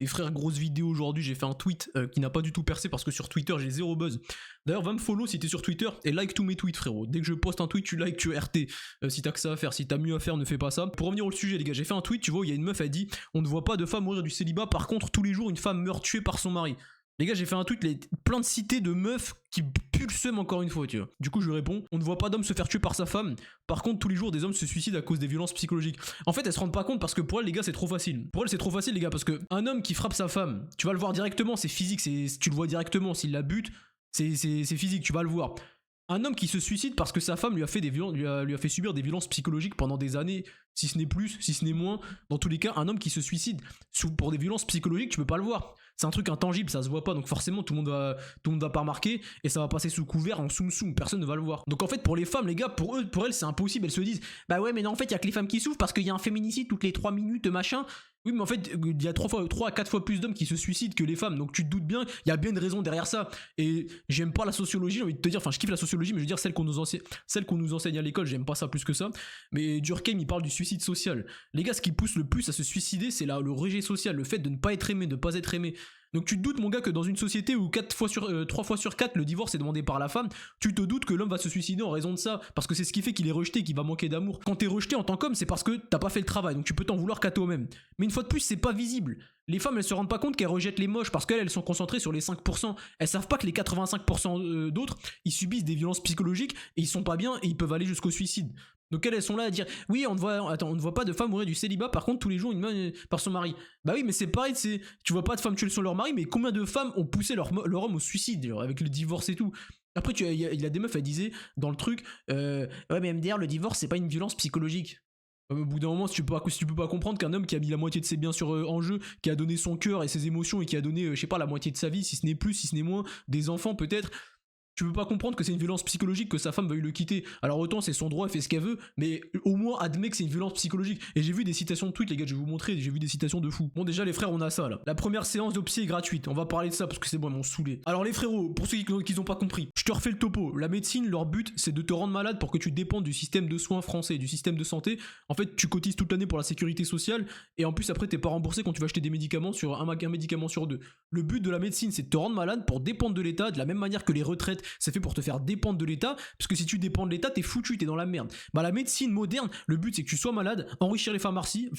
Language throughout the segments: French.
Et frère, grosse vidéo aujourd'hui, j'ai fait un tweet qui n'a pas du tout percé parce que sur Twitter j'ai zéro buzz. D'ailleurs, va me follow si t'es sur Twitter et like tous mes tweets, frérot. Dès que je poste un tweet, tu likes, tu RT. Si t'as que ça à faire, si t'as mieux à faire, ne fais pas ça. Pour revenir au sujet, les gars, j'ai fait un tweet, tu vois, où il y a une meuf, elle dit on ne voit pas de femme mourir du célibat, par contre, tous les jours, une femme meurt tuée par son mari. Les gars, j'ai fait un tweet, plein de cités de meufs qui puent le seum encore une fois, tu vois. Du coup, je lui réponds, on ne voit pas d'homme se faire tuer par sa femme. Par contre, tous les jours, des hommes se suicident à cause des violences psychologiques. En fait, elles se rendent pas compte parce que pour elles, les gars, c'est trop facile. Pour elles, c'est trop facile, les gars, parce que un homme qui frappe sa femme, tu vas le voir directement, c'est physique, tu le vois directement. S'il la bute, c'est physique, tu vas le voir. Un homme qui se suicide parce que sa femme lui a fait subir des violences psychologiques pendant des années, si ce n'est plus, si ce n'est moins. Dans tous les cas, un homme qui se suicide pour des violences psychologiques, tu peux pas le voir. C'est un truc intangible, ça se voit pas, donc forcément tout le monde va pas remarquer et ça va passer sous couvert en soum, personne ne va le voir. Donc en fait pour les femmes, les gars, pour elles c'est impossible, elles se disent bah ouais mais non en fait il y a que les femmes qui souffrent parce qu'il y a un féminicide toutes les 3 minutes machin. Oui mais en fait il y a 3 à 4 fois plus d'hommes qui se suicident que les femmes, donc tu te doutes bien, il y a bien une raison derrière ça. Et j'aime pas la sociologie, j'ai envie de te dire, enfin je kiffe la sociologie mais je veux dire celle qu'on nous enseigne à l'école, j'aime pas ça plus que ça. Mais Durkheim il parle du suicide social. Les gars, ce qui pousse le plus à se suicider c'est le rejet social, le fait de ne pas être aimé, de ne pas être aimé. Donc tu te doutes mon gars que dans une société où 3 fois sur 4 le divorce est demandé par la femme, tu te doutes que l'homme va se suicider en raison de ça, parce que c'est ce qui fait qu'il est rejeté, qu'il va manquer d'amour. Quand t'es rejeté en tant qu'homme, c'est parce que t'as pas fait le travail, donc tu peux t'en vouloir qu'à toi-même. Mais une fois de plus, c'est pas visible. Les femmes, elles se rendent pas compte qu'elles rejettent les moches parce qu'elles, elles sont concentrées sur les 5%. Elles savent pas que les 85% d'autres, ils subissent des violences psychologiques et ils sont pas bien et ils peuvent aller jusqu'au suicide. Donc elles sont là à dire oui on ne voit pas de femmes mourir du célibat, par contre tous les jours une meurt par son mari. Bah oui mais c'est pareil, tu vois pas de femmes tuer sur leur mari, mais combien de femmes ont poussé leur homme au suicide avec le divorce et tout. Après il y a des meufs, elles disaient dans le truc ouais mais MDR le divorce c'est pas une violence psychologique. Au bout d'un moment, si tu peux pas comprendre qu'un homme qui a mis la moitié de ses biens en jeu, qui a donné son cœur et ses émotions et qui a donné, je sais pas, la moitié de sa vie, si ce n'est plus, si ce n'est moins, des enfants peut-être, tu peux pas comprendre que c'est une violence psychologique que sa femme veuille le quitter. Alors autant c'est son droit, elle fait ce qu'elle veut, mais au moins admet que c'est une violence psychologique. Et j'ai vu des citations de tweets, les gars, je vais vous montrer, j'ai vu des citations de fous. Bon déjà les frères, on a ça là. La première séance de psy est gratuite, on va parler de ça parce que c'est bon, ils m'ont saoulé. Alors les frérots, pour ceux qui ont pas compris, je te refais le topo. La médecine, leur but c'est de te rendre malade pour que tu dépendes du système de soins français, du système de santé. En fait tu cotises toute l'année pour la sécurité sociale et en plus après t'es pas remboursé quand tu vas acheter des médicaments sur un médicament sur 2. Le but de la médecine c'est de te rendre malade pour dépendre de l'État, de la même manière que les retraites, c'est fait pour te faire dépendre de l'État, parce que si tu dépends de l'État, t'es foutu, t'es dans la merde. Bah la médecine moderne, le but c'est que tu sois malade, enrichir les pharmacies,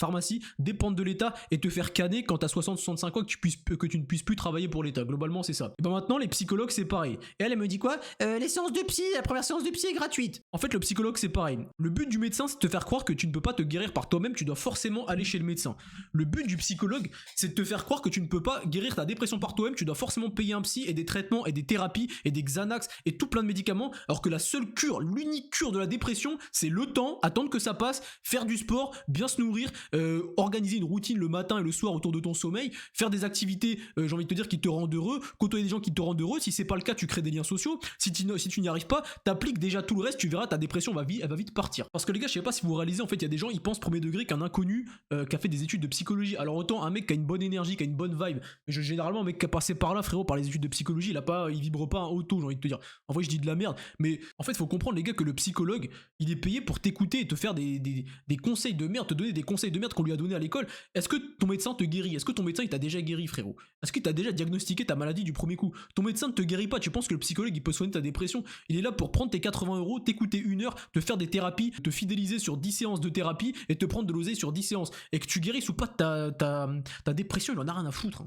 dépendre de l'État et te faire canner quand t'as 60-65 ans que tu ne puisses plus travailler pour l'État. Globalement c'est ça. Et bah maintenant les psychologues c'est pareil. Et elle me dit quoi les séances de psy, la première séance de psy est gratuite. En fait le psychologue c'est pareil. Le but du médecin c'est de te faire croire que tu ne peux pas te guérir par toi-même, tu dois forcément aller chez le médecin. Le but du psychologue c'est de te faire croire que tu ne peux pas guérir ta dépression par toi-même, tu dois forcément payer un psy et des traitements et des thérapies et des Xanax et tout plein de médicaments, alors que la seule cure, l'unique cure de la dépression, c'est le temps, attendre que ça passe, faire du sport, bien se nourrir, organiser une routine le matin et le soir autour de ton sommeil, faire des activités, j'ai envie de te dire, qui te rendent heureux, côtoyer des gens qui te rendent heureux. Si c'est pas le cas, tu crées des liens sociaux. Si tu n'y arrives pas, t'appliques déjà tout le reste, tu verras, ta dépression elle va vite partir. Parce que les gars, je sais pas si vous réalisez, en fait, il y a des gens, ils pensent premier degré qu'un inconnu qui a fait des études de psychologie. Alors autant un mec qui a une bonne énergie, qui a une bonne vibe, généralement un mec qui a passé par là, frérot, par les études de psychologie, il vibre pas un auto, j'ai envie de te dire. En vrai, je dis de la merde, mais en fait, faut comprendre les gars que le psychologue, il est payé pour t'écouter et te faire des conseils de merde, te donner des conseils de merde qu'on lui a donné à l'école. Est-ce que ton médecin te guérit? Est-ce que ton médecin il t'a déjà guéri, frérot? Est-ce qu'il t'a déjà diagnostiqué ta maladie du premier coup? Ton médecin ne te guérit pas. Tu penses que le psychologue il peut soigner ta dépression? Il est là pour prendre tes 80 euros, t'écouter 1 heure, te faire des thérapies, te fidéliser sur 10 séances de thérapie et te prendre de l'oseille sur 10 séances. Et que tu guérisses ou pas ta dépression, il en a rien à foutre.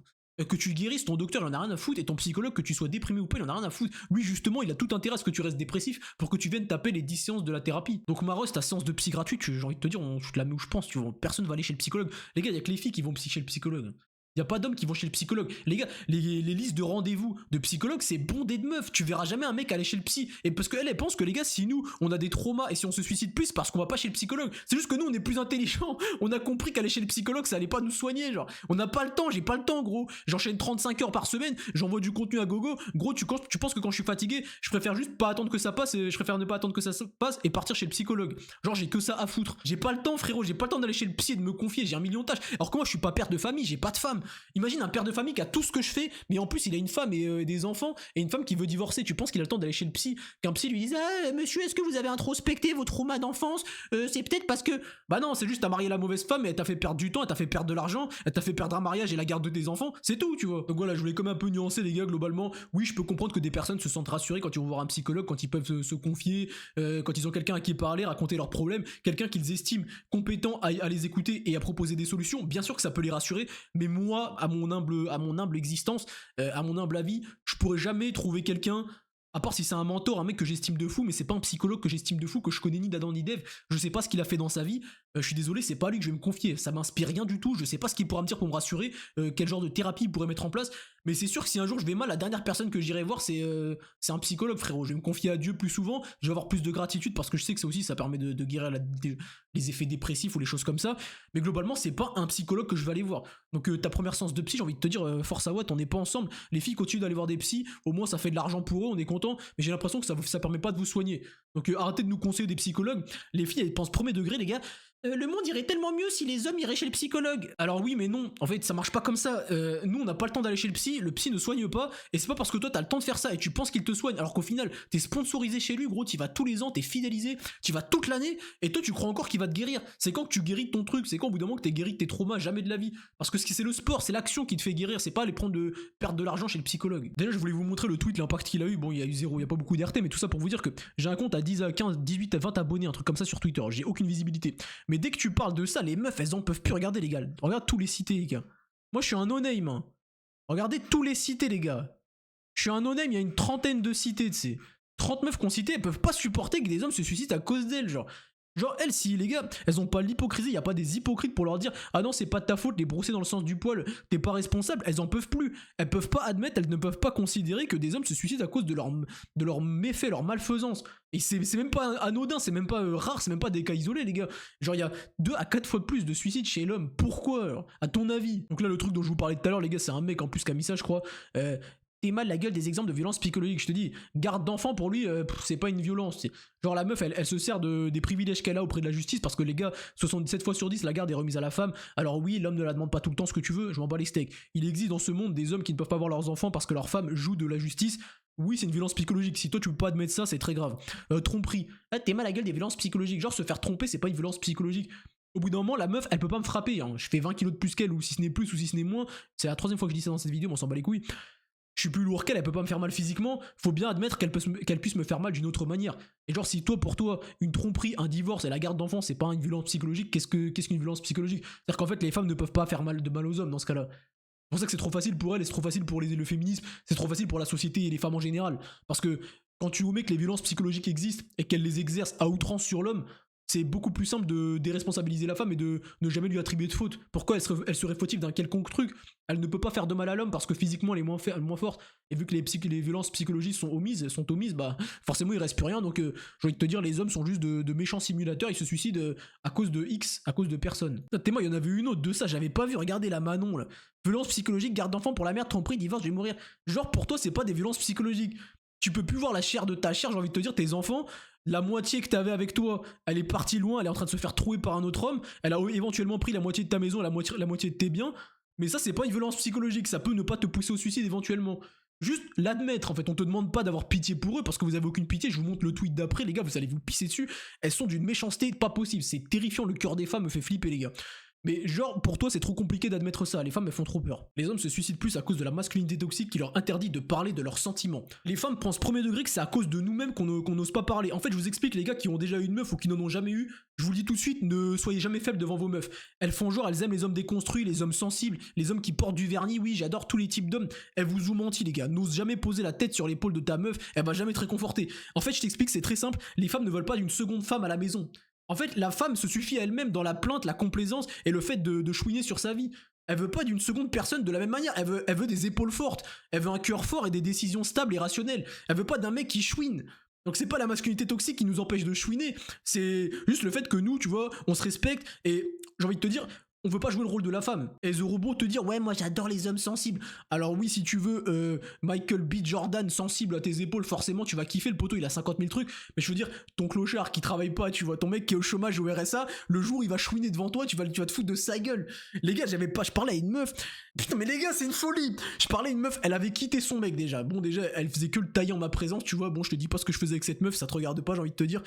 Que tu guérisses, ton docteur il en a rien à foutre, et ton psychologue, que tu sois déprimé ou pas, il en a rien à foutre. Lui justement il a tout intérêt à ce que tu restes dépressif pour que tu viennes taper les 10 séances de la thérapie. Donc Maros, ta séance de psy gratuite, j'ai envie de te dire, je te la mets où je pense, tu vois, personne va aller chez le psychologue. Les gars, il y a que les filles qui vont chez le psychologue. Y a pas d'hommes qui vont chez le psychologue. Les gars, les listes de rendez-vous de psychologue, c'est bondé de meufs. Tu verras jamais un mec aller chez le psy. Et parce qu'elle, elle pense que les gars, si nous, on a des traumas et si on se suicide plus, parce qu'on va pas chez le psychologue. C'est juste que nous, on est plus intelligents. On a compris qu'aller chez le psychologue, ça allait pas nous soigner. Genre, on n'a pas le temps, j'ai pas le temps, gros. J'enchaîne 35 heures par semaine, j'envoie du contenu à gogo. Gros, tu penses que quand je suis fatigué, je préfère juste pas attendre que ça passe, je préfère ne pas attendre que ça passe et partir chez le psychologue. Genre, j'ai que ça à foutre. J'ai pas le temps, frérot, j'ai pas le temps d'aller chez le psy et de me confier, j'ai 1 million de tâches. Alors que moi, je suis pas père de famille, j'ai pas de femme. femme. Imagine un père de famille qui a tout ce que je fais, mais en plus il a une femme et des enfants, et une femme qui veut divorcer. Tu penses qu'il a le temps d'aller chez le psy, qu'un psy lui dise ah, monsieur, est-ce que vous avez introspecté vos traumas d'enfance? C'est peut-être parce que... Bah non, c'est juste t'as marié la mauvaise femme et elle t'a fait perdre du temps, elle t'a fait perdre de l'argent, elle t'a fait perdre un mariage et la garde de tes enfants, c'est tout, tu vois. Donc voilà, je voulais quand même un peu nuancer les gars, globalement. Oui, je peux comprendre que des personnes se sentent rassurées quand ils vont voir un psychologue, quand ils peuvent se confier, quand ils ont quelqu'un à qui parler, raconter leurs problèmes, quelqu'un qu'ils estiment compétent à les écouter et à proposer des solutions. Bien sûr que ça peut les rassurer, mais moi, à mon humble existence, à mon humble avis, je pourrais jamais trouver quelqu'un, à part si c'est un mentor, un mec que j'estime de fou, mais c'est pas un psychologue que j'estime de fou, que je connais ni d'Adam ni d'Ève, je sais pas ce qu'il a fait dans sa vie, je suis désolé, c'est pas à lui que je vais me confier, ça m'inspire rien du tout, je sais pas ce qu'il pourra me dire pour me rassurer, quel genre de thérapie il pourrait mettre en place, mais c'est sûr que si un jour je vais mal, la dernière personne que j'irai voir c'est un psychologue, frérot. Je vais me confier à Dieu plus souvent, je vais avoir plus de gratitude parce que je sais que ça aussi ça permet de guérir les effets dépressifs ou les choses comme ça, mais globalement c'est pas un psychologue que je vais aller voir. Donc ta première séance de psy, j'ai envie de te dire force à Watt, on n'est pas ensemble, les filles continuent d'aller voir des psys, au moins ça fait de l'argent pour eux, on est content, mais j'ai l'impression que ça permet pas de vous soigner. Donc arrêtez de nous conseiller des psychologues, les filles elles pensent premier degré les gars. Le monde irait tellement mieux si les hommes iraient chez le psychologue. Alors oui mais non, en fait ça marche pas comme ça. Nous on n'a pas le temps d'aller chez le psy ne soigne pas, et c'est pas parce que toi t'as le temps de faire ça et tu penses qu'il te soigne, alors qu'au final t'es sponsorisé chez lui gros, t'y vas tous les ans, t'es fidélisé, t'y vas toute l'année, et toi tu crois encore qu'il va te guérir. C'est quand que tu guéris de ton truc, c'est quand au bout d'un moment que t'es guéri de tes traumas, jamais de la vie. Parce que c'est le sport, c'est l'action qui te fait guérir, c'est pas aller perdre de l'argent chez le psychologue. Déjà je voulais vous montrer le tweet, l'impact qu'il a eu, bon il y a eu zéro, il y a pas beaucoup d'RT, mais tout ça pour vous dire que j'ai un compte à 10 à 15, 18 à 20 abonnés, un truc comme ça sur Twitter, j'ai aucune visibilité. Mais dès que tu parles de ça, les meufs elles en peuvent plus. Regardez les gars, regarde tous les cités les gars. Moi je suis un no-name hein. Regardez tous les cités les gars. Je suis un no-name, il y a une trentaine de cités, tu sais. 30 meufs qu'on citait, elles peuvent pas supporter que des hommes se suicident à cause d'elles, genre. Genre elles, si les gars, elles ont pas l'hypocrisie, y a pas des hypocrites pour leur dire ah non c'est pas de ta faute, les brosser dans le sens du poil, t'es pas responsable, elles en peuvent plus. Elles peuvent pas admettre, elles ne peuvent pas considérer que des hommes se suicident à cause de leur méfait, leur malfaisance. Et c'est même pas anodin, c'est même pas rare, c'est même pas des cas isolés les gars. Genre il y a 2 à 4 fois plus de suicides chez l'homme. Pourquoi alors, à ton avis? Donc là le truc dont je vous parlais tout à l'heure les gars, c'est un mec en plus qui a mis ça je crois. T'es mal la gueule des exemples de violence psychologique, je te dis. Garde d'enfant pour lui, c'est pas une violence. Genre la meuf, elle se sert des privilèges qu'elle a auprès de la justice parce que les gars, 77 fois sur 10, la garde est remise à la femme. Alors oui, l'homme ne la demande pas tout le temps ce que tu veux, je m'en bats les steaks. Il existe dans ce monde des hommes qui ne peuvent pas voir leurs enfants parce que leur femme joue de la justice. Oui, c'est une violence psychologique. Si toi tu peux pas admettre ça, c'est très grave. Tromperie. Ah, t'es mal la gueule des violences psychologiques. Genre se faire tromper, c'est pas une violence psychologique. Au bout d'un moment, la meuf, elle peut pas me frapper. Hein. Je fais 20 kilos de plus qu'elle, ou si ce n'est plus, ou si ce n'est moins. C'est la 3e fois que je dis ça dans cette vidéo, mais on s'en bat les couilles. Je suis plus lourd qu'elle, elle peut pas me faire mal physiquement, faut bien admettre qu'elle puisse me faire mal d'une autre manière. Et genre si toi pour toi une tromperie, un divorce et la garde d'enfants c'est pas une violence psychologique, qu'est-ce qu'une violence psychologique? C'est-à-dire qu'en fait les femmes ne peuvent pas faire mal aux hommes dans ce cas-là. C'est pour ça que c'est trop facile pour elles et c'est trop facile pour le féminisme, c'est trop facile pour la société et les femmes en général. Parce que quand tu omets que les violences psychologiques existent et qu'elles les exercent à outrance sur l'homme, c'est beaucoup plus simple de déresponsabiliser la femme et de ne jamais lui attribuer de faute. Pourquoi elle serait fautive d'un quelconque truc? Elle ne peut pas faire de mal à l'homme parce que physiquement elle est moins forte. Et vu que les violences psychologiques sont omises, bah forcément il reste plus rien. Donc j'ai envie de te dire, les hommes sont juste de méchants simulateurs, ils se suicident à cause de X, à cause de personne. Témoin, il y en avait une autre de ça, j'avais pas vu, regardez la Manon là. Violence psychologique, garde d'enfant pour la mère, tromperie, divorce, je vais mourir. Genre pour toi c'est pas des violences psychologiques. Tu peux plus voir la chair de ta chair, j'ai envie de te dire, tes enfants, la moitié que t'avais avec toi, elle est partie loin, elle est en train de se faire trouer par un autre homme, elle a éventuellement pris la moitié de ta maison, la moitié de tes biens, mais ça c'est pas une violence psychologique, ça peut ne pas te pousser au suicide éventuellement. Juste l'admettre en fait, on te demande pas d'avoir pitié pour eux parce que vous avez aucune pitié, je vous montre le tweet d'après les gars, vous allez vous pisser dessus, elles sont d'une méchanceté pas possible, c'est terrifiant, le cœur des femmes me fait flipper les gars. Mais genre, pour toi, c'est trop compliqué d'admettre ça, les femmes elles font trop peur. Les hommes se suicident plus à cause de la masculinité toxique qui leur interdit de parler de leurs sentiments. Les femmes pensent premier degré que c'est à cause de nous-mêmes qu'on n'ose pas parler. En fait, je vous explique, les gars qui ont déjà eu une meuf ou qui n'en ont jamais eu, je vous le dis tout de suite, ne soyez jamais faibles devant vos meufs. Elles font genre, elles aiment les hommes déconstruits, les hommes sensibles, les hommes qui portent du vernis, oui, j'adore tous les types d'hommes. Elles vous ont menti, les gars. N'ose jamais poser la tête sur l'épaule de ta meuf, elle va jamais te réconforter. En fait, je t'explique, c'est très simple, les femmes ne veulent pas d'une seconde femme à la maison. En fait, la femme se suffit à elle-même dans la plainte, la complaisance et le fait de chouiner sur sa vie. Elle veut pas d'une seconde personne de la même manière. Elle veut des épaules fortes. Elle veut un cœur fort et des décisions stables et rationnelles. Elle veut pas d'un mec qui chouine. Donc c'est pas la masculinité toxique qui nous empêche de chouiner. C'est juste le fait que nous, tu vois, on se respecte et j'ai envie de te dire, on veut pas jouer le rôle de la femme. Et The Robot te dire, ouais, moi j'adore les hommes sensibles. Alors oui, si tu veux Michael B. Jordan sensible à tes épaules, forcément tu vas kiffer, le poteau il a 50 000 trucs. Mais je veux dire, ton clochard qui travaille pas, tu vois, ton mec qui est au chômage au RSA, le jour où il va chouiner devant toi, tu vas te foutre de sa gueule. Les gars, je parlais à une meuf. Putain, mais les gars, c'est une folie. Je parlais à une meuf, elle avait quitté son mec déjà. Bon, déjà, elle faisait que le tailler en ma présence, tu vois. Bon, je te dis pas ce que je faisais avec cette meuf, ça te regarde pas, j'ai envie de te dire.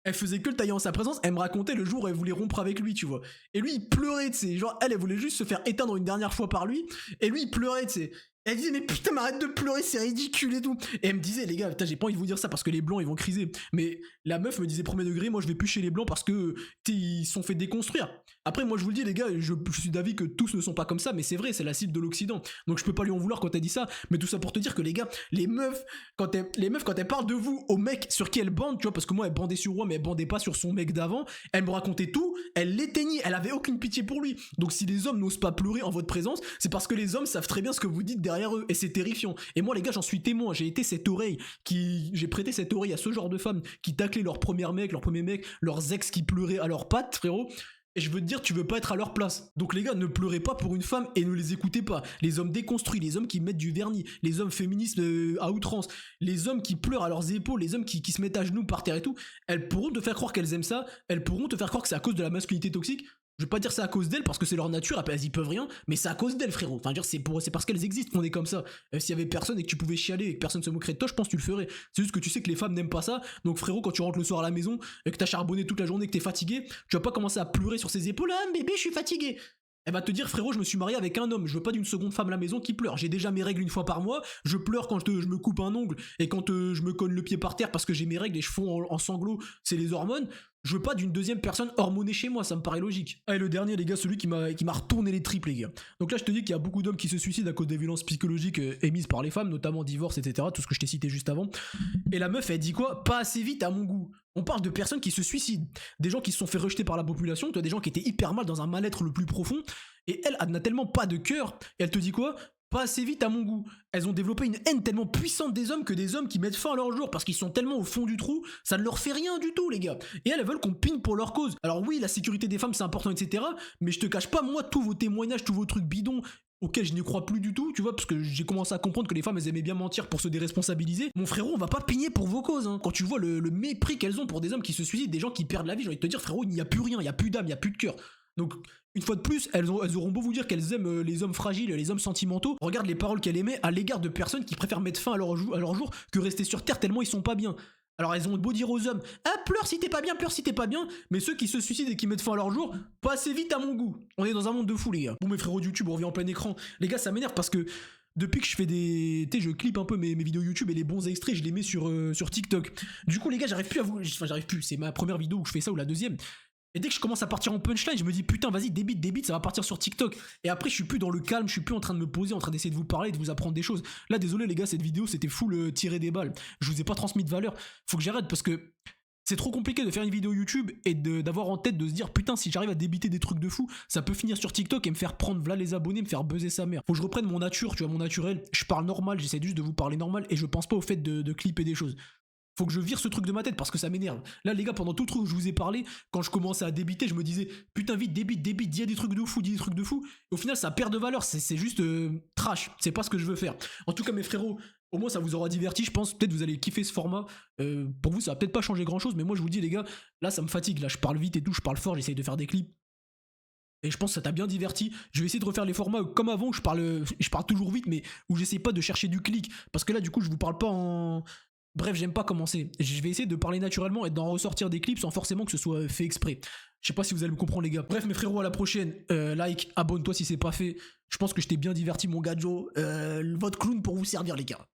Elle faisait que le tailler en sa présence, elle me racontait le jour où elle voulait rompre avec lui, tu vois. Et lui, il pleurait, tu sais. Genre, elle voulait juste se faire éteindre une dernière fois par lui. Et lui, il pleurait, tu sais. Elle disait, mais putain, mais arrête de pleurer, c'est ridicule et tout. Et elle me disait, les gars, putain, j'ai pas envie de vous dire ça parce que les blancs, ils vont criser. Mais la meuf me disait, premier degré, moi, je vais plus chez les blancs parce que, tu sais, ils se sont fait déconstruire. Après, moi, je vous le dis, les gars, je suis d'avis que tous ne sont pas comme ça, mais c'est vrai, c'est la cible de l'Occident. Donc, je peux pas lui en vouloir quand elle dit ça. Mais tout ça pour te dire que, les gars, les meufs, quand elles parlent de vous au mec sur qui elles bandent, tu vois, parce que moi, elle bandait sur moi, mais elle bandait pas sur son mec d'avant, elle me racontait tout, elle l'éteignait, elle avait aucune pitié pour lui. Donc, si les hommes n'osent pas pleurer en votre présence, c'est parce que les hommes savent très bien ce que vous dites derrière eux. Et c'est terrifiant. Et moi, les gars, j'en suis témoin. J'ai prêté cette oreille à ce genre de femmes qui taclaient leur premier mec, leurs ex qui pleuraient à leurs pattes, frérot. Et je veux te dire, tu veux pas être à leur place. Donc les gars, ne pleurez pas pour une femme et ne les écoutez pas. Les hommes déconstruits, les hommes qui mettent du vernis, les hommes féministes à outrance, les hommes qui pleurent à leurs épaules, les hommes qui se mettent à genoux par terre et tout, elles pourront te faire croire qu'elles aiment ça, elles pourront te faire croire que c'est à cause de la masculinité toxique. Je vais pas dire c'est à cause d'elles parce que c'est leur nature, elles y peuvent rien, mais c'est à cause d'elles, frérot. Enfin, dire c'est parce qu'elles existent qu'on est comme ça. S'il y avait personne et que tu pouvais chialer et que personne se moquerait de toi, je pense que tu le ferais. C'est juste que tu sais que les femmes n'aiment pas ça. Donc, frérot, quand tu rentres le soir à la maison et que t'as charbonné toute la journée, que t'es fatigué, tu vas pas commencer à pleurer sur ses épaules. Ah, bébé, je suis fatigué. Elle va te dire, frérot, je me suis marié avec un homme, je veux pas d'une seconde femme à la maison qui pleure. J'ai déjà mes règles une fois par mois, je pleure quand je me coupe un ongle et quand je me cogne le pied par terre parce que j'ai mes règles et je fonds en sanglots, c'est les hormones. Je veux pas d'une deuxième personne hormonée chez moi, ça me paraît logique. Ah, et le dernier, les gars, celui qui m'a retourné les tripes, les gars. Donc là, je te dis qu'il y a beaucoup d'hommes qui se suicident à cause des violences psychologiques émises par les femmes, notamment divorce, etc., tout ce que je t'ai cité juste avant. Et la meuf, elle dit quoi? Pas assez vite à mon goût. On parle de personnes qui se suicident, des gens qui se sont fait rejeter par la population, tu as des gens qui étaient hyper mal dans un mal-être le plus profond, et elle n'a tellement pas de cœur, et elle te dit quoi? Pas assez vite à mon goût. Elles ont développé une haine tellement puissante des hommes que des hommes qui mettent fin à leur jour parce qu'ils sont tellement au fond du trou, ça ne leur fait rien du tout, les gars. Et elles veulent qu'on pigne pour leur cause. Alors oui, la sécurité des femmes c'est important, etc. Mais je te cache pas, moi, tous vos témoignages, tous vos trucs bidons auxquels je n'y crois plus du tout, tu vois, parce que j'ai commencé à comprendre que les femmes elles aimaient bien mentir pour se déresponsabiliser. Mon frérot, on va pas pigner pour vos causes, hein. Quand tu vois le mépris qu'elles ont pour des hommes qui se suicident, des gens qui perdent la vie, j'ai envie de te dire, frérot, il n'y a plus rien, il n'y a plus d'âme, il n'y a plus de cœur. Donc, une fois de plus, elles auront beau vous dire qu'elles aiment les hommes fragiles, les hommes sentimentaux. Regarde les paroles qu'elle émet à l'égard de personnes qui préfèrent mettre fin à leur jour que rester sur terre tellement ils sont pas bien. Alors elles ont beau dire aux hommes, ah pleure si t'es pas bien, mais ceux qui se suicident et qui mettent fin à leur jour, pas assez vite à mon goût. On est dans un monde de fous, les gars. Bon, mes frérots de YouTube, on revient en plein écran. Les gars, ça m'énerve parce que depuis que je fais tu sais, je clip un peu mes vidéos YouTube et les bons extraits, je les mets sur TikTok. Du coup, les gars, j'arrive plus, c'est ma première vidéo où je fais ça ou la deuxième. Et dès que je commence à partir en punchline, je me dis putain, vas-y, débite, ça va partir sur TikTok. Et après, je suis plus dans le calme, je suis plus en train de me poser, en train d'essayer de vous parler, de vous apprendre des choses. Là, désolé les gars, cette vidéo c'était full tirer des balles. Je vous ai pas transmis de valeur. Faut que j'arrête parce que c'est trop compliqué de faire une vidéo YouTube et d'avoir en tête de se dire putain, si j'arrive à débiter des trucs de fou, ça peut finir sur TikTok et me faire prendre v'là les abonnés, me faire buzzer sa mère. Faut que je reprenne mon nature, tu vois, mon naturel. Je parle normal, j'essaie juste de vous parler normal et je pense pas au fait de clipper des choses. Faut que je vire ce truc de ma tête parce que ça m'énerve. Là les gars, pendant tout le truc où je vous ai parlé, quand je commençais à débiter, je me disais putain vite, débite, dis des trucs de fou, Et au final ça perd de valeur, c'est juste trash, c'est pas ce que je veux faire. En tout cas mes frérots, au moins ça vous aura diverti, je pense, peut-être vous allez kiffer ce format. Pour vous ça va peut-être pas changer grand chose, mais moi je vous dis les gars, là ça me fatigue, là je parle vite et tout, je parle fort, j'essaye de faire des clips. Et je pense que ça t'a bien diverti. Je vais essayer de refaire les formats comme avant où je parle toujours vite, mais où j'essaie pas de chercher du clic. Parce que là, du coup, je vous parle pas en. Bref, j'aime pas commencer. Je vais essayer de parler naturellement et d'en ressortir des clips sans forcément que ce soit fait exprès. Je sais pas si vous allez me comprendre, les gars. Bref, mes frérots, à la prochaine. Like, abonne-toi si c'est pas fait. Je pense que je t'ai bien diverti, mon gars Joe. Votre clown pour vous servir, les gars.